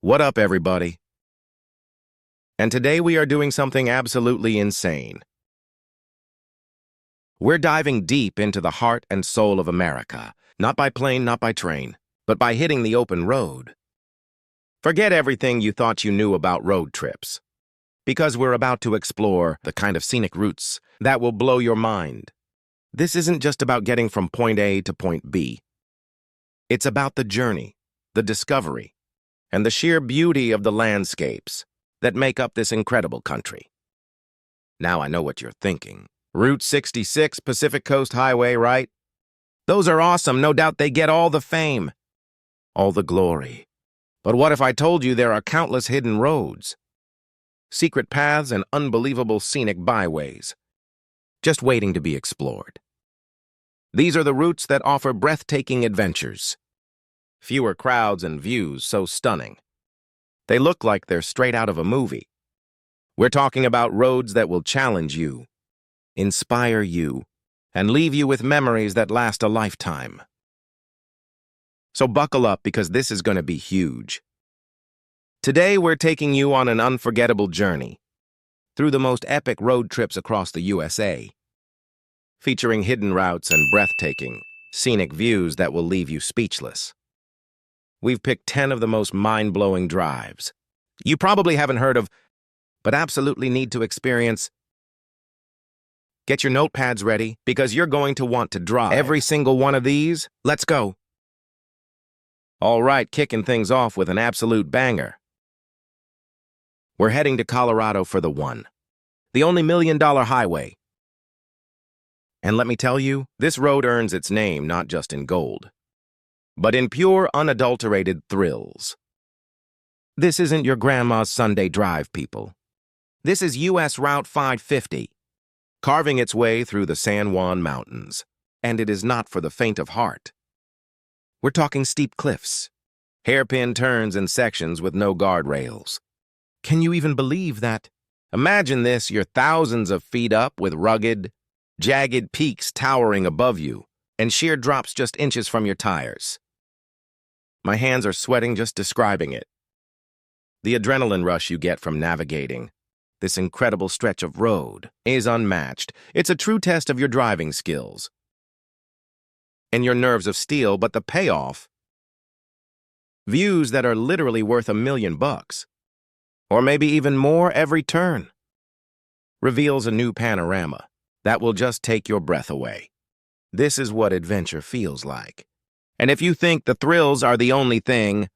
What up, everybody? And today we are doing something absolutely insane. We're diving deep into the heart and soul of America, not by plane, not by train, but by hitting the open road. Forget everything you thought you knew about road trips, because we're about to explore the kind of scenic routes that will blow your mind. This isn't just about getting from point A to point B. It's about the journey, the discovery, and the sheer beauty of the landscapes that make up this incredible country. Now I know what you're thinking. Route 66, Pacific Coast Highway, right? Those are awesome. No doubt they get all the fame, all the glory. But what if I told you there are countless hidden roads, secret paths, and unbelievable scenic byways, just waiting to be explored? These are the routes that offer breathtaking adventures. Fewer crowds and views so stunning. They look like they're straight out of a movie. We're talking about roads that will challenge you, inspire you, and leave you with memories that last a lifetime. So buckle up, because this is going to be huge. Today we're taking you on an unforgettable journey through the most epic road trips across the USA, featuring hidden routes and breathtaking, scenic views that will leave you speechless. We've picked 10 of the most mind-blowing drives you probably haven't heard of, but absolutely need to experience. Get your notepads ready, because you're going to want to drive every single one of these. Let's go. All right, kicking things off with an absolute banger. We're heading to Colorado for the only $1 million highway. And let me tell you, this road earns its name not just in gold, but in pure, unadulterated thrills. This isn't your grandma's Sunday drive, people. This is U.S. Route 550, carving its way through the San Juan Mountains, and it is not for the faint of heart. We're talking steep cliffs, hairpin turns and sections with no guardrails. Can you even believe that? Imagine this, you're thousands of feet up with rugged, jagged peaks towering above you, and sheer drops just inches from your tires. My hands are sweating just describing it. The adrenaline rush you get from navigating this incredible stretch of road is unmatched. It's a true test of your driving skills and your nerves of steel, but the payoff? Views that are literally worth $1 million, or maybe even more every turn, reveals a new panorama that will just take your breath away. This is what adventure feels like. And if you think the thrills are the only thing,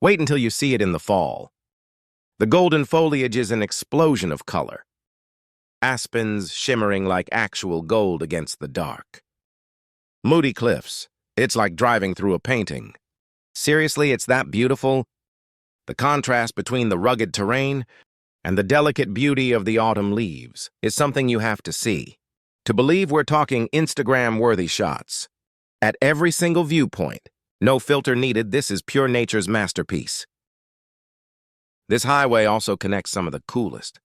wait until you see it in the fall. The golden foliage is an explosion of color. Aspens shimmering like actual gold against the dark. Moody cliffs. It's like driving through a painting. Seriously, it's that beautiful. The contrast between the rugged terrain and the delicate beauty of the autumn leaves is something you have to see to believe we're talking Instagram-worthy shots. At every single viewpoint, no filter needed. This is pure nature's masterpiece. This highway also connects some of the coolest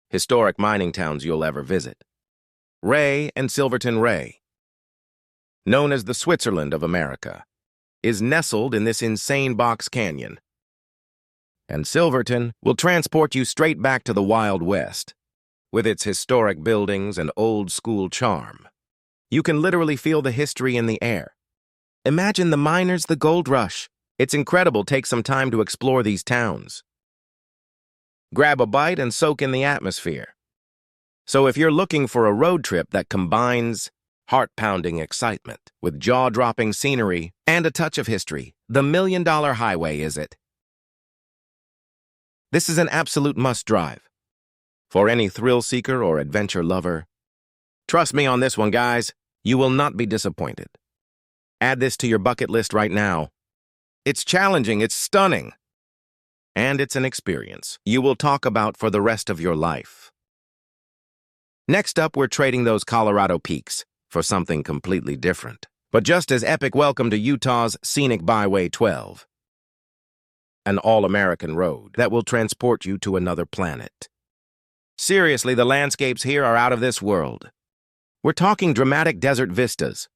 historic mining towns you'll ever visit. Ray and Silverton Ray, known as the Switzerland of America, is nestled in this insane box canyon. And Silverton will transport you straight back to the Wild West, with its historic buildings and old-school charm. You can literally feel the history in the air. Imagine the miners, the gold rush. It's incredible. Take some time to explore these towns. Grab a bite and soak in the atmosphere. So if you're looking for a road trip that combines heart-pounding excitement with jaw-dropping scenery and a touch of history, the $1 Million Highway is it. This is an absolute must-drive for any thrill-seeker or adventure lover. Trust me on this one, guys. You will not be disappointed. Add this to your bucket list right now. It's challenging, it's stunning, and it's an experience you will talk about for the rest of your life. Next up, we're trading those Colorado peaks for something completely different, but just as epic. Welcome to Utah's Scenic Byway 12, an all-American road that will transport you to another planet. Seriously, the landscapes here are out of this world. We're talking dramatic desert vistas,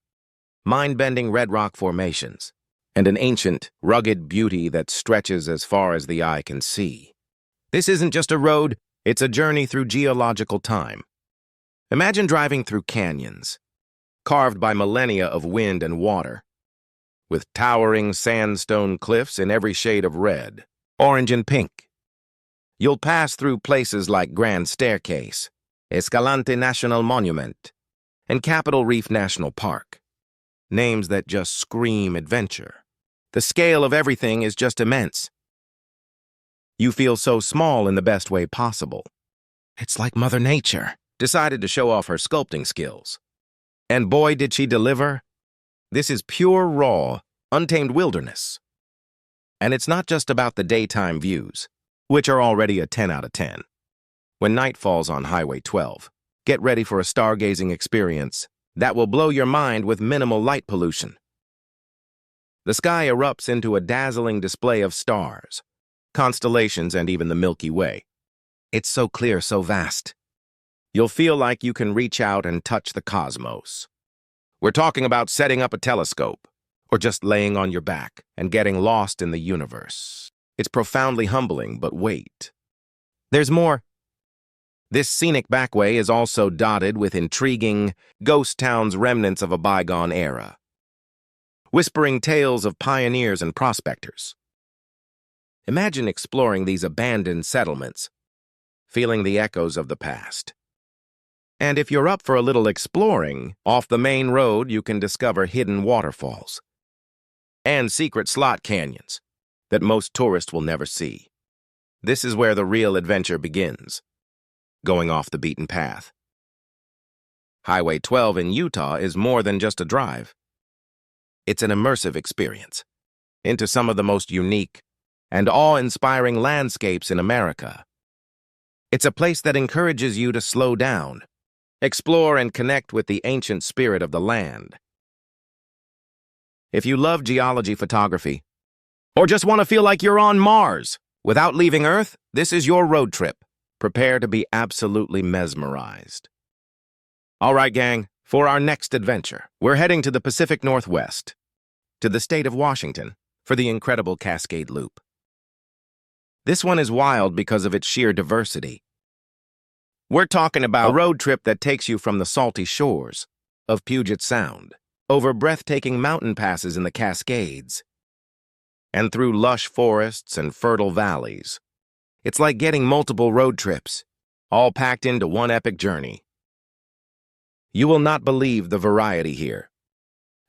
mind-bending red rock formations, and an ancient, rugged beauty that stretches as far as the eye can see. This isn't just a road, it's a journey through geological time. Imagine driving through canyons, carved by millennia of wind and water, with towering sandstone cliffs in every shade of red, orange and pink. You'll pass through places like Grand Staircase, Escalante National Monument, and Capitol Reef National Park. Names that just scream adventure. The scale of everything is just immense. You feel so small in the best way possible. It's like Mother Nature decided to show off her sculpting skills. And boy, did she deliver. This is pure, raw, untamed wilderness. And it's not just about the daytime views, which are already a 10 out of 10. When night falls on Highway 12, get ready for a stargazing experience that will blow your mind with minimal light pollution. The sky erupts into a dazzling display of stars, constellations, and even the Milky Way. It's so clear, so vast. You'll feel like you can reach out and touch the cosmos. We're talking about setting up a telescope, or just laying on your back and getting lost in the universe. It's profoundly humbling, but wait. There's more. This scenic backway is also dotted with intriguing ghost towns, remnants of a bygone era, whispering tales of pioneers and prospectors. Imagine exploring these abandoned settlements, feeling the echoes of the past. And if you're up for a little exploring, off the main road you can discover hidden waterfalls and secret slot canyons that most tourists will never see. This is where the real adventure begins, going off the beaten path. Highway 12 in Utah is more than just a drive. It's an immersive experience into some of the most unique and awe-inspiring landscapes in America. It's a place that encourages you to slow down, explore, and connect with the ancient spirit of the land. If you love geology photography, or just want to feel like you're on Mars without leaving Earth, this is your road trip. Prepare to be absolutely mesmerized. All right, gang, for our next adventure, we're heading to the Pacific Northwest, to the state of Washington, for the incredible Cascade Loop. This one is wild because of its sheer diversity. We're talking about a road trip that takes you from the salty shores of Puget Sound, over breathtaking mountain passes in the Cascades, and through lush forests and fertile valleys. It's like getting multiple road trips, all packed into one epic journey. You will not believe the variety here.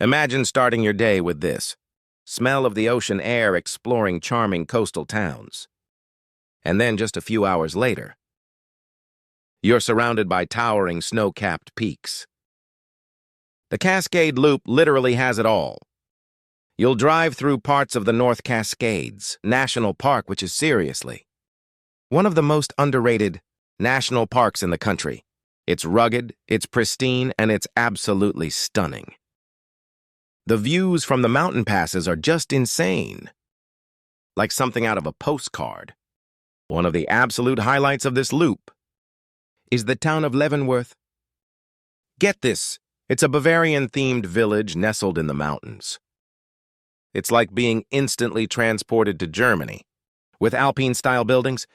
Imagine starting your day with this: smell of the ocean air, exploring charming coastal towns. And then just a few hours later, you're surrounded by towering snow-capped peaks. The Cascade Loop literally has it all. You'll drive through parts of the North Cascades National Park, which is seriously one of the most underrated national parks in the country. It's rugged, it's pristine, and it's absolutely stunning. The views from the mountain passes are just insane, like something out of a postcard. One of the absolute highlights of this loop is the town of Leavenworth. Get this, it's a Bavarian-themed village nestled in the mountains. It's like being instantly transported to Germany, with Alpine-style buildings,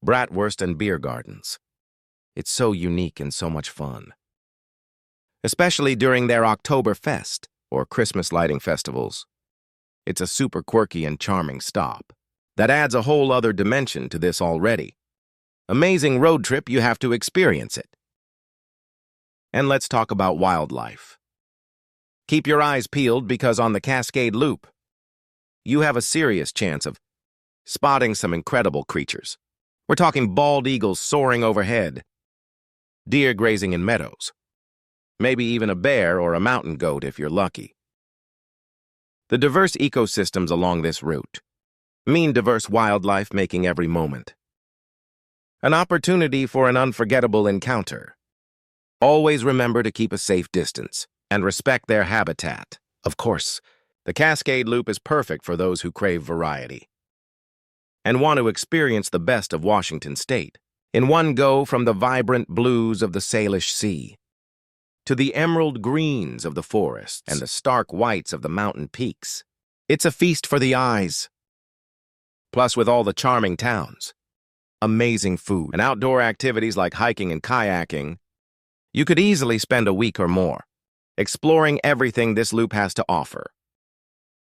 bratwurst, and beer gardens. It's so unique and so much fun, especially during their Oktoberfest or Christmas lighting festivals. It's a super quirky and charming stop that adds a whole other dimension to this already amazing road trip. You have to experience it. And let's talk about wildlife. Keep your eyes peeled, because on the Cascade Loop, you have a serious chance of spotting some incredible creatures. We're talking bald eagles soaring overhead, deer grazing in meadows, maybe even a bear or a mountain goat if you're lucky. The diverse ecosystems along this route mean diverse wildlife, making every moment an opportunity for an unforgettable encounter. Always remember to keep a safe distance and respect their habitat. Of course, the Cascade Loop is perfect for those who crave variety and want to experience the best of Washington State in one go, from the vibrant blues of the Salish Sea to the emerald greens of the forests and the stark whites of the mountain peaks. It's a feast for the eyes. Plus, with all the charming towns, amazing food, and outdoor activities like hiking and kayaking, you could easily spend a week or more exploring everything this loop has to offer.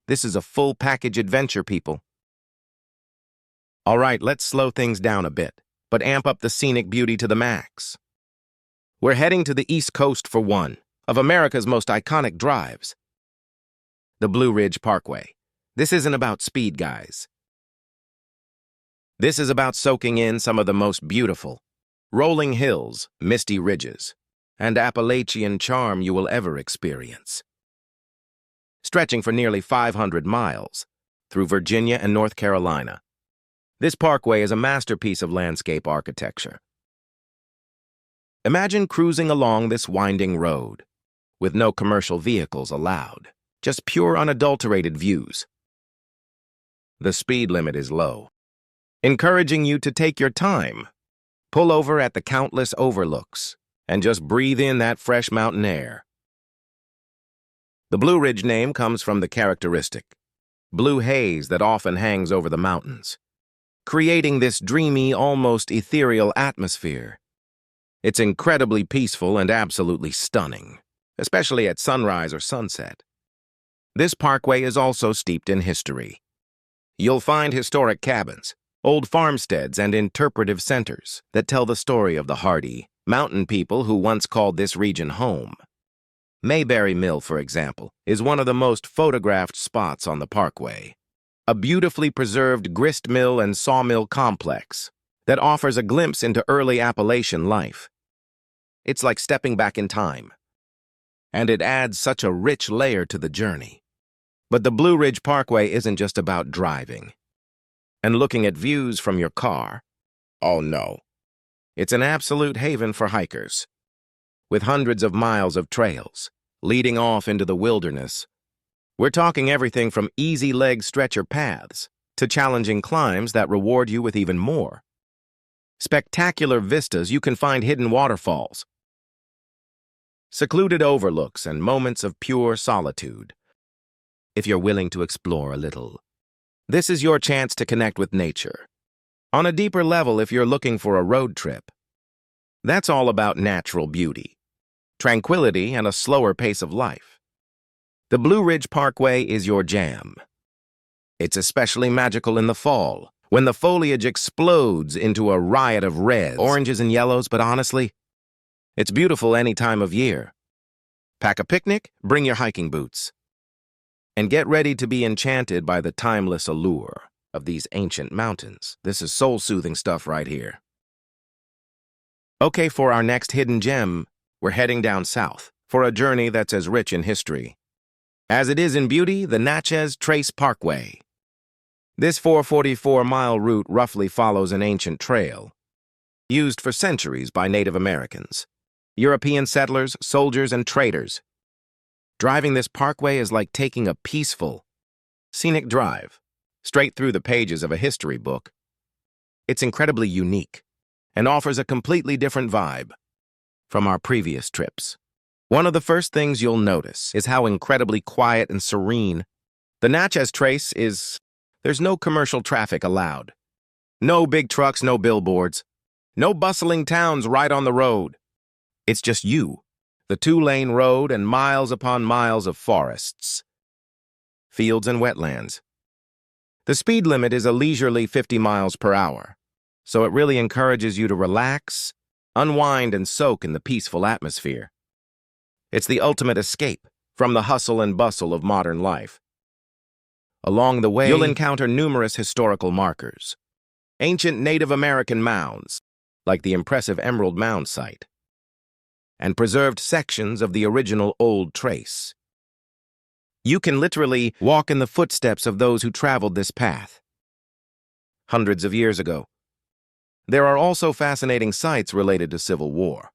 This is a full package adventure, people. All right, let's slow things down a bit, but amp up the scenic beauty to the max. We're heading to the East Coast for one of America's most iconic drives, the Blue Ridge Parkway. This isn't about speed, guys. This is about soaking in some of the most beautiful, rolling hills, misty ridges, and Appalachian charm you will ever experience. Stretching for nearly 500 miles through Virginia and North Carolina, this parkway is a masterpiece of landscape architecture. Imagine cruising along this winding road, with no commercial vehicles allowed, just pure unadulterated views. The speed limit is low, encouraging you to take your time, pull over at the countless overlooks, and just breathe in that fresh mountain air. The Blue Ridge name comes from the characteristic blue haze that often hangs over the mountains, creating this dreamy, almost ethereal atmosphere. It's incredibly peaceful and absolutely stunning, especially at sunrise or sunset. This parkway is also steeped in history. You'll find historic cabins, old farmsteads, and interpretive centers that tell the story of the hardy mountain people who once called this region home. Mayberry Mill, for example, is one of the most photographed spots on the parkway. A beautifully preserved grist mill and sawmill complex that offers a glimpse into early Appalachian life. It's like stepping back in time, and it adds such a rich layer to the journey. But the Blue Ridge Parkway isn't just about driving and looking at views from your car. Oh no. It's an absolute haven for hikers, with hundreds of miles of trails leading off into the wilderness. We're talking everything from easy leg stretcher paths to challenging climbs that reward you with even more. Spectacular vistas, you can find hidden waterfalls, secluded overlooks, and moments of pure solitude. If you're willing to explore a little, this is your chance to connect with nature. On a deeper level, if you're looking for a road trip, that's all about natural beauty, tranquility, and a slower pace of life. The Blue Ridge Parkway is your jam. It's especially magical in the fall, when the foliage explodes into a riot of reds, oranges, and yellows, but honestly, it's beautiful any time of year. Pack a picnic, bring your hiking boots, and get ready to be enchanted by the timeless allure of these ancient mountains. This is soul-soothing stuff right here. Okay, for our next hidden gem, we're heading down south for a journey that's as rich in history as it is in beauty, the Natchez Trace Parkway. This 444-mile route roughly follows an ancient trail used for centuries by Native Americans, European settlers, soldiers, and traders. Driving this parkway is like taking a peaceful, scenic drive straight through the pages of a history book. It's incredibly unique and offers a completely different vibe from our previous trips. One of the first things you'll notice is how incredibly quiet and serene the Natchez Trace is. There's no commercial traffic allowed. No big trucks, no billboards, no bustling towns right on the road. It's just you, the two-lane road, and miles upon miles of forests, fields, and wetlands. The speed limit is a leisurely 50 miles per hour, so it really encourages you to relax, unwind, and soak in the peaceful atmosphere. It's the ultimate escape from the hustle and bustle of modern life. Along the way, you'll encounter numerous historical markers, ancient Native American mounds, like the impressive Emerald Mound site, and preserved sections of the original Old Trace. You can literally walk in the footsteps of those who traveled this path hundreds of years ago. There are also fascinating sites related to Civil War,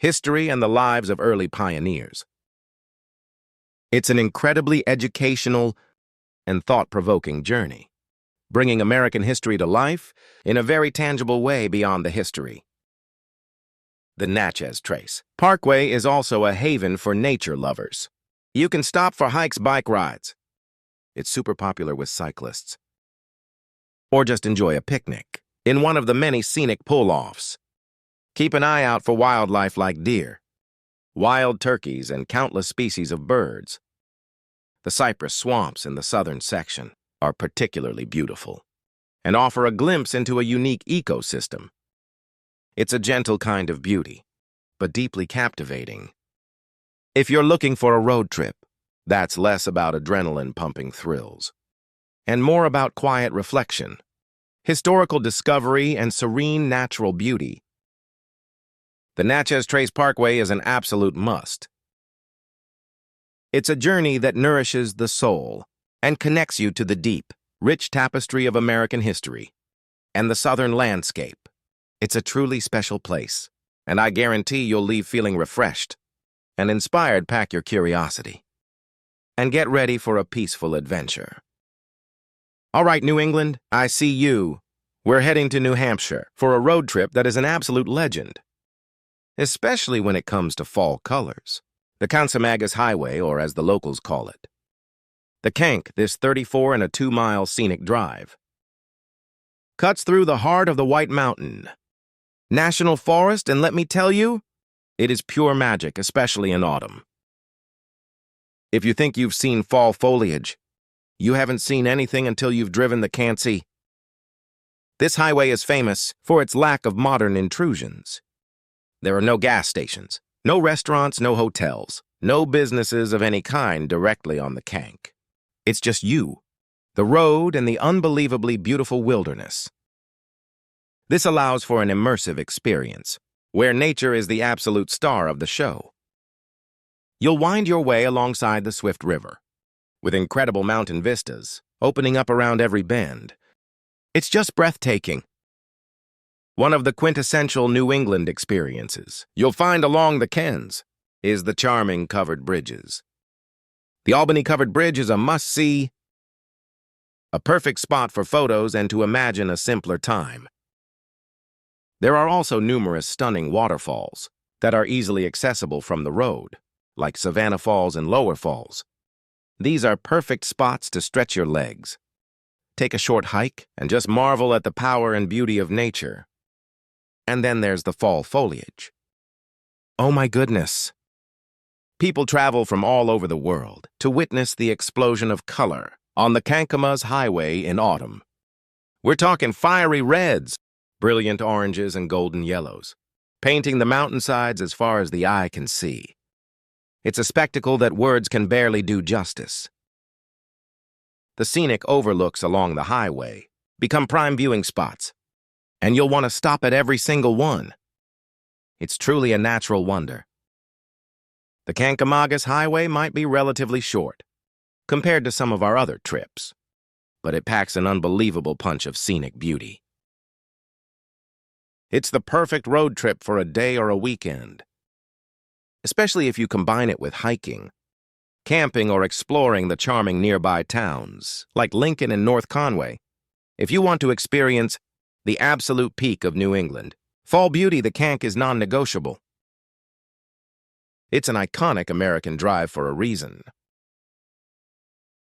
history, and the lives of early pioneers. It's an incredibly educational and thought-provoking journey, bringing American history to life in a very tangible way beyond the history. The Natchez Trace Parkway is also a haven for nature lovers. You can stop for hikes, bike rides, It's super popular with cyclists. Or just enjoy a picnic in one of the many scenic pull-offs. Keep an eye out for wildlife like deer, wild turkeys, and countless species of birds. The cypress swamps in the southern section are particularly beautiful and offer a glimpse into a unique ecosystem. It's a gentle kind of beauty, but deeply captivating. If you're looking for a road trip, that's less about adrenaline-pumping thrills and more about quiet reflection, historical discovery, and serene natural beauty, the Natchez Trace Parkway is an absolute must. It's a journey that nourishes the soul and connects you to the deep, rich tapestry of American history and the southern landscape. It's a truly special place, and I guarantee you'll leave feeling refreshed and inspired. Pack your curiosity and get ready for a peaceful adventure. All right, New England, I see you. We're heading to New Hampshire for a road trip that is an absolute legend, especially when it comes to fall colors. The Kansamagas Highway, or as the locals call it, the Kank, this 34 and a 2-mile scenic drive, cuts through the heart of the White Mountain National Forest, and let me tell you, it is pure magic, especially in autumn. If you think you've seen fall foliage, you haven't seen anything until you've driven the Kansas. This highway is famous for its lack of modern intrusions. There are no gas stations, no restaurants, no hotels, no businesses of any kind directly on the Kank. It's just you, the road, and the unbelievably beautiful wilderness. This allows for an immersive experience, where nature is the absolute star of the show. You'll wind your way alongside the swift river, with incredible mountain vistas opening up around every bend. It's just breathtaking. One of the quintessential New England experiences you'll find along the Kens is the charming covered bridges. The Albany Covered Bridge is a must-see, a perfect spot for photos and to imagine a simpler time. There are also numerous stunning waterfalls that are easily accessible from the road, like Savannah Falls and Lower Falls. These are perfect spots to stretch your legs, take a short hike, and just marvel at the power and beauty of nature. And then there's the fall foliage. Oh my goodness! People travel from all over the world to witness the explosion of color on the Kansamagas Highway in autumn. We're talking fiery reds, brilliant oranges, and golden yellows, painting the mountainsides as far as the eye can see. It's a spectacle that words can barely do justice. The scenic overlooks along the highway become prime viewing spots, and you'll want to stop at every single one. It's truly a natural wonder. The Kansamagas Highway might be relatively short compared to some of our other trips, but it packs an unbelievable punch of scenic beauty. It's the perfect road trip for a day or a weekend, especially if you combine it with hiking, camping, or exploring the charming nearby towns like Lincoln and North Conway. If you want to experience the absolute peak of New England fall beauty, the Kank is non-negotiable. It's an iconic American drive for a reason.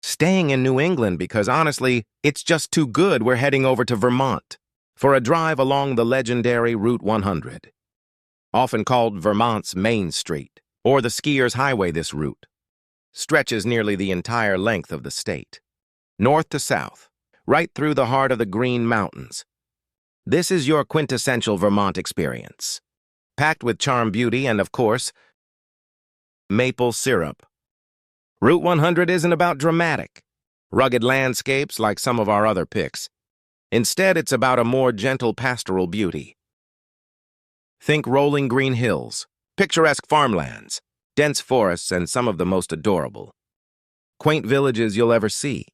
Staying in New England because, honestly, it's just too good. We're heading over to Vermont for a drive along the legendary Route 100. Often called Vermont's Main Street, or the Skier's Highway, this route stretches nearly the entire length of the state, north to south, right through the heart of the Green Mountains. This is your quintessential Vermont experience, packed with charm, beauty, and, of course, maple syrup. Route 100 isn't about dramatic, rugged landscapes like some of our other picks. Instead, it's about a more gentle pastoral beauty. Think rolling green hills, picturesque farmlands, dense forests, and some of the most adorable, quaint villages you'll ever see.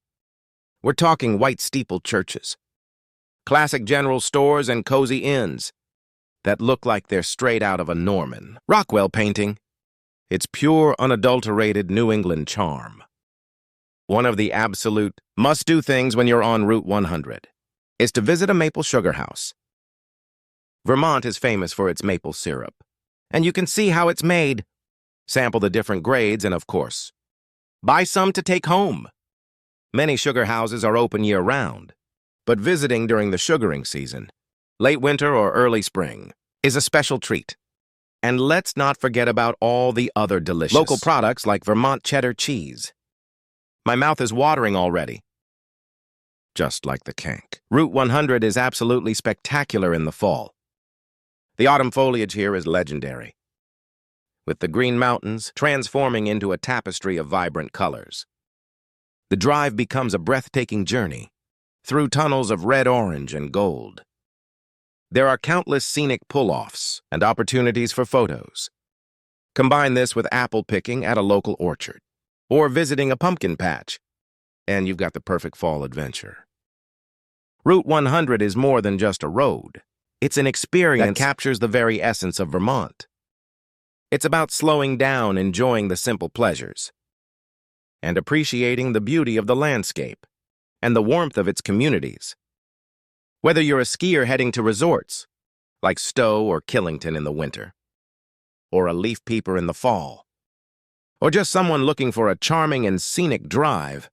We're talking white steeple churches, classic general stores, and cozy inns that look like they're straight out of a Norman Rockwell painting. It's pure, unadulterated New England charm. One of the absolute must-do things when you're on Route 100 is to visit a maple sugar house. Vermont is famous for its maple syrup, and you can see how it's made, sample the different grades, and, of course, buy some to take home. Many sugar houses are open year-round, but visiting during the sugaring season, late winter or early spring, is a special treat. And let's not forget about all the other delicious local products like Vermont cheddar cheese. My mouth is watering already. Just like the cank. Route 100 is absolutely spectacular in the fall. The autumn foliage here is legendary, with the Green Mountains transforming into a tapestry of vibrant colors. The drive becomes a breathtaking journey through tunnels of red, orange, and gold. There are countless scenic pull-offs and opportunities for photos. Combine this with apple picking at a local orchard or visiting a pumpkin patch, and you've got the perfect fall adventure. Route 100 is more than just a road. It's an experience that captures the very essence of Vermont. It's about slowing down, enjoying the simple pleasures, and appreciating the beauty of the landscape and the warmth of its communities. Whether you're a skier heading to resorts, like Stowe or Killington in the winter, or a leaf peeper in the fall, or just someone looking for a charming and scenic drive,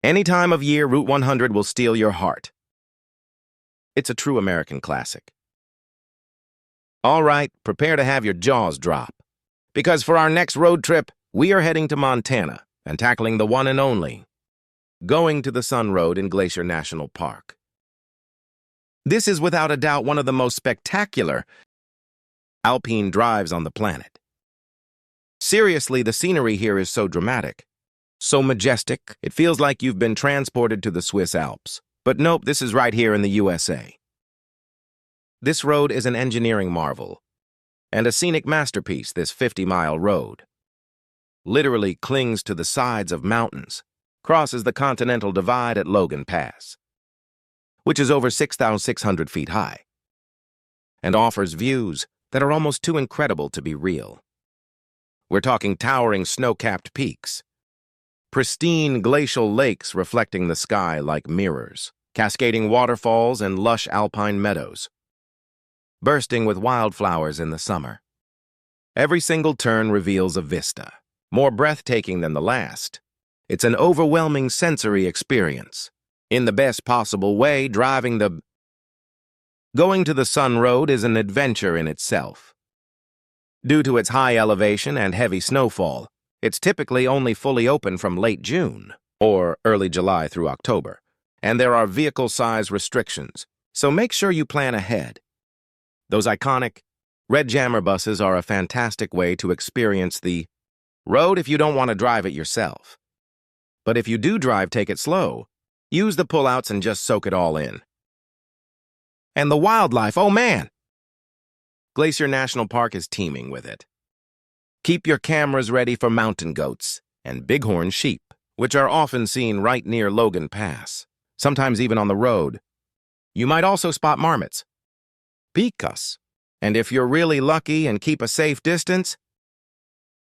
any time of year Route 100 will steal your heart. It's a true American classic. All right, prepare to have your jaws drop, because for our next road trip, we are heading to Montana and tackling the one and only, going to the Sun Road in Glacier National Park. This is without a doubt one of the most spectacular alpine drives on the planet. Seriously, the scenery here is so dramatic, so majestic, it feels like you've been transported to the Swiss Alps. But nope, this is right here in the USA. This road is an engineering marvel and a scenic masterpiece. This 50-mile road literally clings to the sides of mountains, crosses the Continental Divide at Logan Pass, which is over 6,600 feet high, and offers views that are almost too incredible to be real. We're talking towering snow-capped peaks, pristine glacial lakes reflecting the sky like mirrors, cascading waterfalls and lush alpine meadows, bursting with wildflowers in the summer. Every single turn reveals a vista, more breathtaking than the last. It's an overwhelming sensory experience. In the best possible way, going to the Sun Road is an adventure in itself. Due to its high elevation and heavy snowfall, it's typically only fully open from late June or early July through October, and there are vehicle size restrictions, so make sure you plan ahead. Those iconic red jammer buses are a fantastic way to experience the road if you don't want to drive it yourself. But if you do drive, take it slow. Use the pullouts and just soak it all in. And the wildlife, oh man! Glacier National Park is teeming with it. Keep your cameras ready for mountain goats and bighorn sheep, which are often seen right near Logan Pass, sometimes even on the road. You might also spot marmots, picas, and if you're really lucky and keep a safe distance,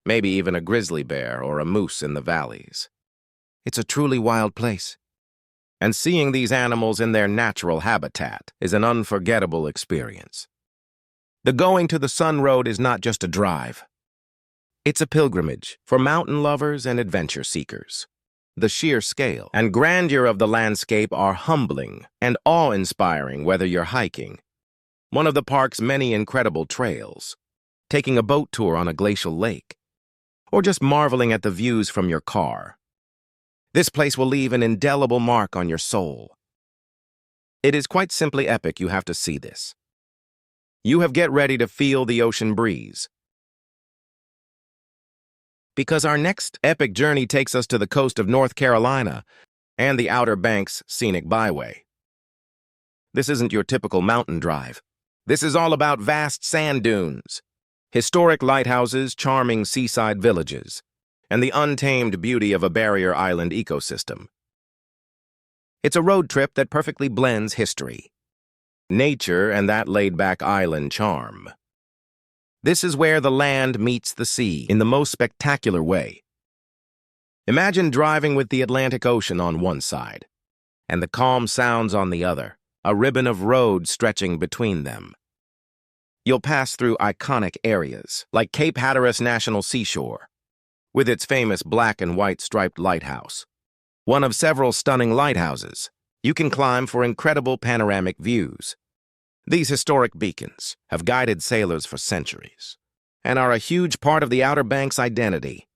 maybe even a grizzly bear or a moose in the valleys. It's a truly wild place, and seeing these animals in their natural habitat is an unforgettable experience. The Going to the Sun Road is not just a drive. It's a pilgrimage for mountain lovers and adventure seekers. The sheer scale and grandeur of the landscape are humbling and awe-inspiring whether you're hiking one of the park's many incredible trails, taking a boat tour on a glacial lake, or just marveling at the views from your car. This place will leave an indelible mark on your soul. It is quite simply epic. You have to see this. You have get ready to feel the ocean breeze, because our next epic journey takes us to the coast of North Carolina and the Outer Banks Scenic Byway. This isn't your typical mountain drive. This is all about vast sand dunes, historic lighthouses, charming seaside villages, and the untamed beauty of a barrier island ecosystem. It's a road trip that perfectly blends history, nature, and that laid-back island charm. This is where the land meets the sea in the most spectacular way. Imagine driving with the Atlantic Ocean on one side and the calm sounds on the other, a ribbon of road stretching between them. You'll pass through iconic areas like Cape Hatteras National Seashore, with its famous black and white striped lighthouse, one of several stunning lighthouses you can climb for incredible panoramic views. These historic beacons have guided sailors for centuries and are a huge part of the Outer Banks' identity.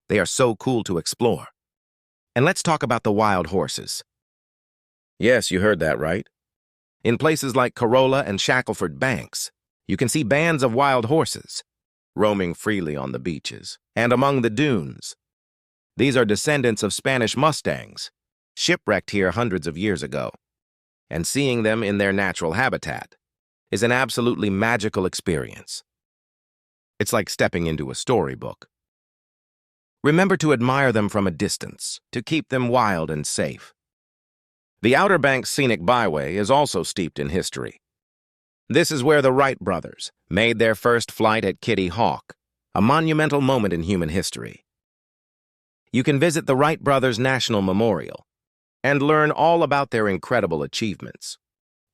They are so cool to explore. And let's talk about the wild horses. Yes, you heard that right. In places like Corolla and Shackleford Banks, you can see bands of wild horses roaming freely on the beaches and among the dunes. These are descendants of Spanish Mustangs, shipwrecked here hundreds of years ago, and seeing them in their natural habitat is an absolutely magical experience. It's like stepping into a storybook. Remember to admire them from a distance, to keep them wild and safe. The Outer Banks Scenic Byway is also steeped in history. This is where the Wright brothers made their first flight at Kitty Hawk, a monumental moment in human history. You can visit the Wright Brothers National Memorial and learn all about their incredible achievements.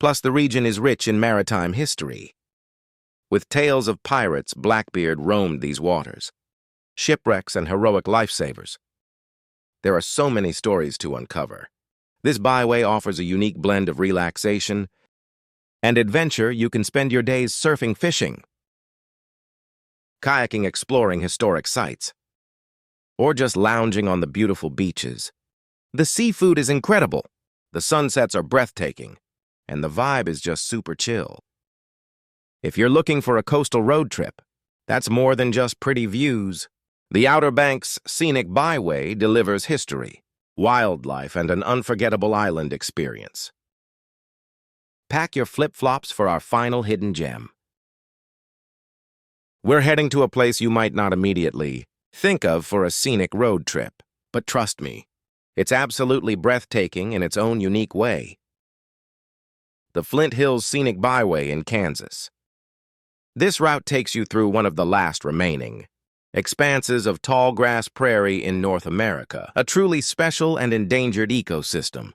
Plus, the region is rich in maritime history. With tales of pirates, Blackbeard roamed these waters, shipwrecks, and heroic lifesavers. There are so many stories to uncover. This byway offers a unique blend of relaxation and adventure. You can spend your days surfing, fishing, kayaking, exploring historic sites, or just lounging on the beautiful beaches. The seafood is incredible, the sunsets are breathtaking, and the vibe is just super chill. If you're looking for a coastal road trip, that's more than just pretty views. The Outer Banks Scenic Byway delivers history, wildlife, and an unforgettable island experience. Pack your flip-flops for our final hidden gem. We're heading to a place you might not immediately think of for a scenic road trip, but trust me, it's absolutely breathtaking in its own unique way. The Flint Hills Scenic Byway in Kansas. This route takes you through one of the last remaining expanses of tall grass prairie in North America, a truly special and endangered ecosystem.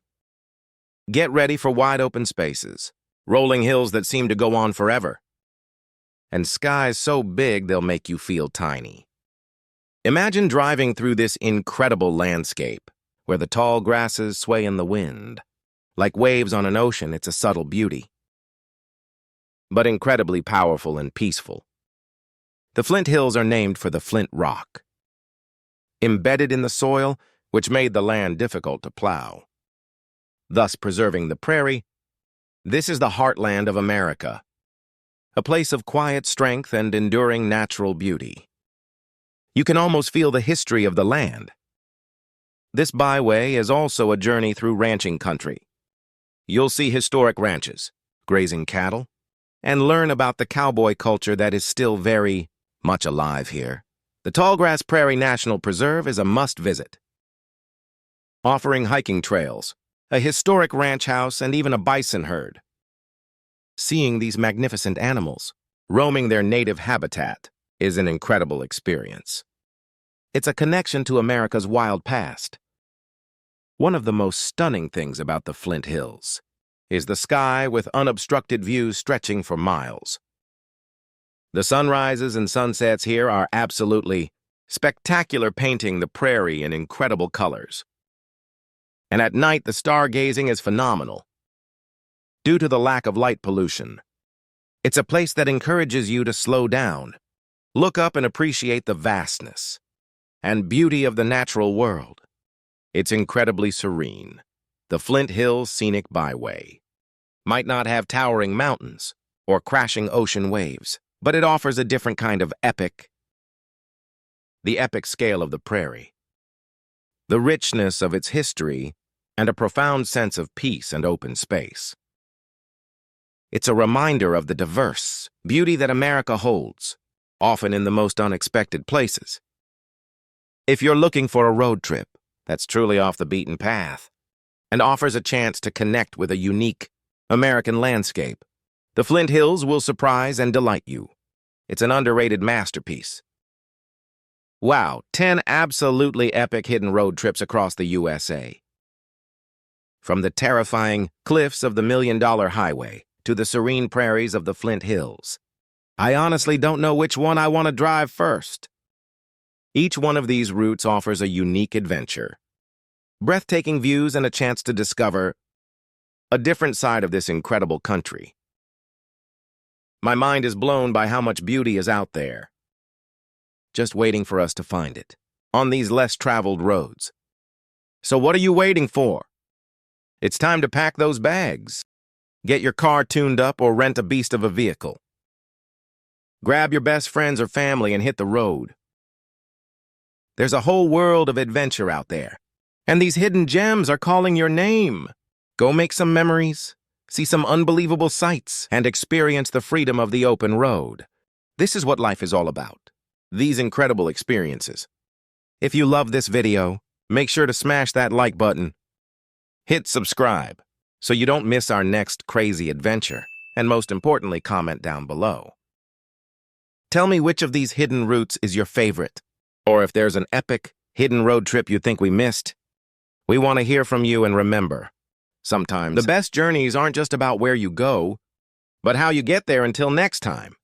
Get ready for wide open spaces, rolling hills that seem to go on forever, and skies so big they'll make you feel tiny. Imagine driving through this incredible landscape, where the tall grasses sway in the wind. Like waves on an ocean, it's a subtle beauty, but incredibly powerful and peaceful. The Flint Hills are named for the flint rock, embedded in the soil, which made the land difficult to plow, thus preserving the prairie. This is the heartland of America, a place of quiet strength and enduring natural beauty. You can almost feel the history of the land. This byway is also a journey through ranching country. You'll see historic ranches, grazing cattle, and learn about the cowboy culture that is still very much alive here. The Tallgrass Prairie National Preserve is a must-visit, offering hiking trails, a historic ranch house, and even a bison herd. Seeing these magnificent animals roaming their native habitat is an incredible experience. It's a connection to America's wild past. One of the most stunning things about the Flint Hills is the sky with unobstructed views stretching for miles. The sunrises and sunsets here are absolutely spectacular, painting the prairie in incredible colors. And at night, the stargazing is phenomenal. Due to the lack of light pollution, it's a place that encourages you to slow down, look up, and appreciate the vastness and beauty of the natural world. It's incredibly serene. The Flint Hills Scenic Byway might not have towering mountains or crashing ocean waves, but it offers a different kind of the epic scale of the prairie, the richness of its history, and a profound sense of peace and open space. It's a reminder of the diverse beauty that America holds, often in the most unexpected places. If you're looking for a road trip that's truly off the beaten path and offers a chance to connect with a unique American landscape, the Flint Hills will surprise and delight you. It's an underrated masterpiece. Wow, 10 absolutely epic hidden road trips across the USA. From the terrifying cliffs of the $1,000,000 Highway to the serene prairies of the Flint Hills, I honestly don't know which one I want to drive first. Each one of these routes offers a unique adventure, breathtaking views, and a chance to discover a different side of this incredible country. My mind is blown by how much beauty is out there, just waiting for us to find it, on these less traveled roads. So what are you waiting for? It's time to pack those bags. Get your car tuned up or rent a beast of a vehicle. Grab your best friends or family and hit the road. There's a whole world of adventure out there, and these hidden gems are calling your name. Go make some memories, see some unbelievable sights, and experience the freedom of the open road. This is what life is all about, these incredible experiences. If you love this video, make sure to smash that like button. Hit subscribe so you don't miss our next crazy adventure, and most importantly, comment down below. Tell me which of these hidden routes is your favorite, or if there's an epic, hidden road trip you think we missed. We want to hear from you, and remember, sometimes the best journeys aren't just about where you go, but how you get there. Until next time.